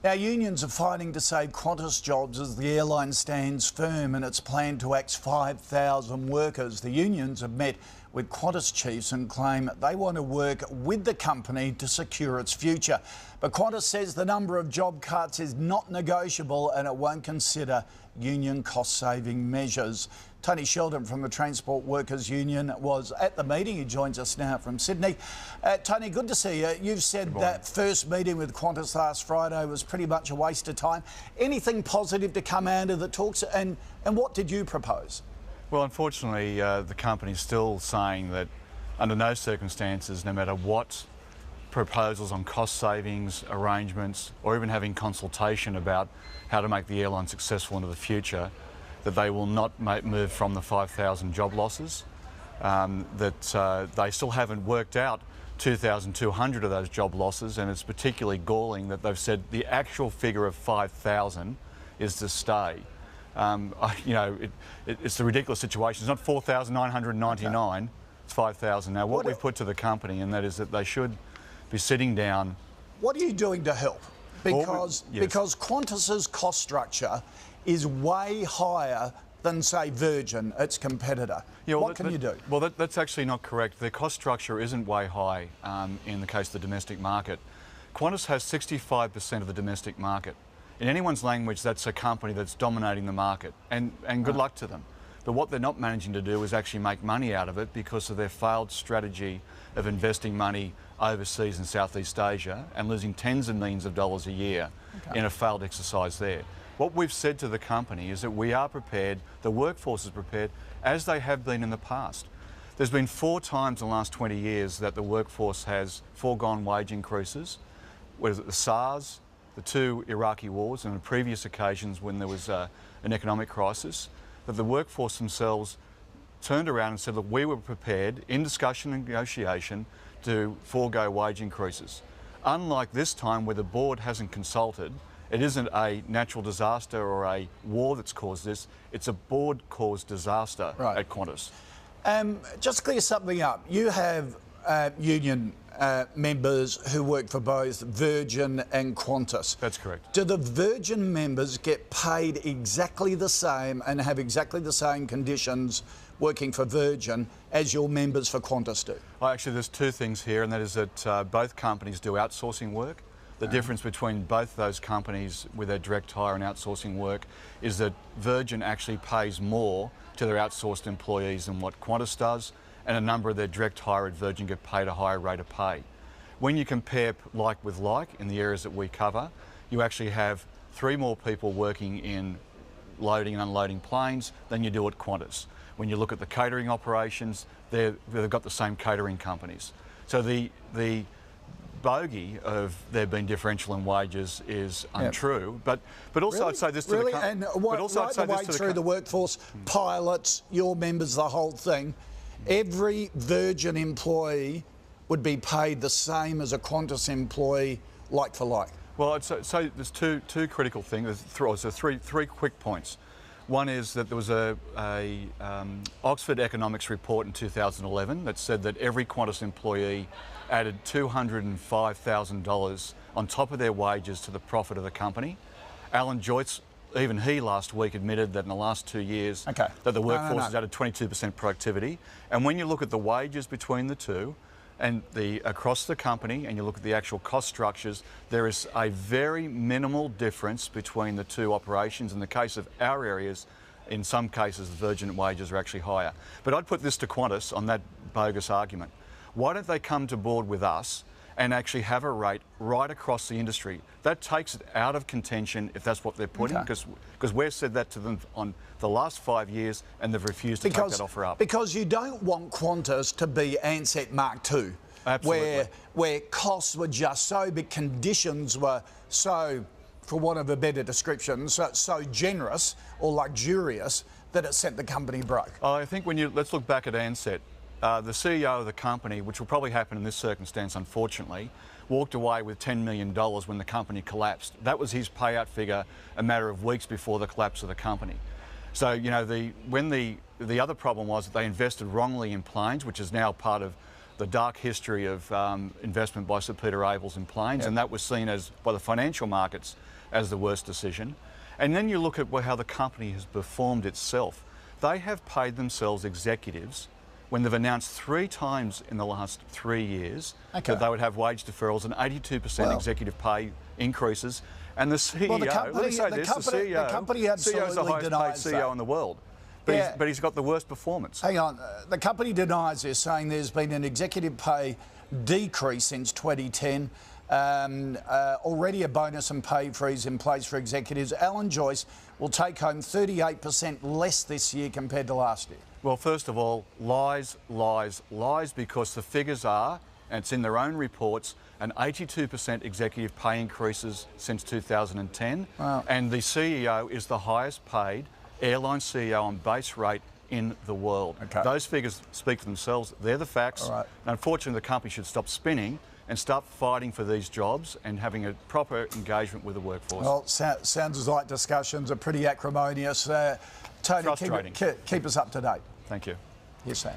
Now, unions are fighting to save Qantas jobs as the airline stands firm in its plan to axe 5,000 workers. The unions have met with Qantas chiefs and claim they want to work with the company to secure its future. But Qantas says the number of job cuts is not negotiable and it won't consider union cost-saving measures. Tony Sheldon from the Transport Workers Union was at the meeting. He joins us now from Sydney. Tony, good to see you. You've said that first meeting with Qantas last Friday was pretty much a waste of time. Anything positive to come out of the talks, and what did you propose? Well, unfortunately, the company's still saying that under no circumstances, no matter what proposals on cost savings, arrangements, or even having consultation about how to make the airline successful into the future, that they will not move from the 5,000 job losses, that they still haven't worked out 2,200 of those job losses, and it's particularly galling that they've said the actual figure of 5,000 is to stay. It's a ridiculous situation. It's not 4,999, it's 5,000. Now, what we've put to the company, and that is that they should be sitting down. What are you doing to help? Because Qantas's cost structure is way higher than, say, Virgin, its competitor. Yeah, well, what can you do? Well, that's actually not correct. Their cost structure isn't way high in the case of the domestic market. Qantas has 65% of the domestic market. In anyone's language, that's a company that's dominating the market, and good luck to them. But what they're not managing to do is actually make money out of it because of their failed strategy of investing money overseas in Southeast Asia and losing tens of millions of dollars a year in a failed exercise there. What we've said to the company is that we are prepared, the workforce is prepared, as they have been in the past. There's been 4 times in the last 20 years that the workforce has foregone wage increases, whether it's the SARS, the 2 Iraqi wars, and on previous occasions when there was an economic crisis, that the workforce themselves turned around and said, look, we were prepared in discussion and negotiation to forego wage increases. Unlike this time where the board hasn't consulted, it isn't a natural disaster or a war that's caused this, it's a board-caused disaster at Qantas. Just clear something up. You have union members who work for both Virgin and Qantas. That's correct. Do the Virgin members get paid exactly the same and have exactly the same conditions working for Virgin as your members for Qantas do? Well, actually, there's 2 things here, and that is that both companies do outsourcing work. The difference between both those companies with their direct hire and outsourcing work is that Virgin actually pays more to their outsourced employees than what Qantas does, and a number of their direct hire at Virgin get paid a higher rate of pay. When you compare like with like in the areas that we cover, you actually have 3 more people working in loading and unloading planes than you do at Qantas. When you look at the catering operations, they've got the same catering companies. So the bogey of there being differential in wages is untrue. But also I'd say this to the and right the way through the workforce, pilots, your members, the whole thing, every Virgin employee would be paid the same as a Qantas employee, like for like. Well, so there's two critical things. There's three quick points. One is that there was a Oxford economics report in 2011 that said that every Qantas employee added $205,000 on top of their wages to the profit of the company. Alan Joyce, even he last week admitted that in the last 2 years that the workforce has added 22% productivity. And when you look at the wages between the two and across the company and you look at the actual cost structures, there is a very minimal difference between the 2 operations. In the case of our areas, in some cases the Virgin wages are actually higher. But I'd put this to Qantas on that bogus argument. Why don't they come to board with us and actually have a rate right across the industry? That takes it out of contention if that's what they're putting, because we've said that to them on the last 5 years and they've refused to take that offer up. Because you don't want Qantas to be Ansett Mark II, where costs were just so big, conditions were so, for want of a better description, so generous or luxurious that it sent the company broke. I think let's look back at Ansett. The CEO of the company, which will probably happen in this circumstance, unfortunately, walked away with $10 million when the company collapsed. That was his payout figure a matter of weeks before the collapse of the company. So, the other problem was that they invested wrongly in planes, which is now part of the dark history of investment by Sir Peter Abels in planes, and that was seen as, by the financial markets, as the worst decision. And then you look at how the company has performed itself. They have paid themselves executives when they've announced 3 times in the last 3 years that they would have wage deferrals and 82% executive pay increases. And the CEO, let me say this, the CEO is the highest paid CEO in the world. But he's got the worst performance. Hang on, the company denies this, saying there's been an executive pay decrease since 2010. Already a bonus and pay freeze in place for executives. Alan Joyce will take home 38% less this year compared to last year. Well, first of all, lies, lies, lies, because the figures are, and it's in their own reports, an 82% executive pay increases since 2010. Wow. And the CEO is the highest paid airline CEO on base rate in the world. Okay. Those figures speak for themselves. They're the facts. All right. And unfortunately, the company should stop spinning and start fighting for these jobs and having a proper engagement with the workforce. Well, sounds like discussions are pretty acrimonious. Tony, frustrating. Keep us up to date. Thank you. Yes, Sam.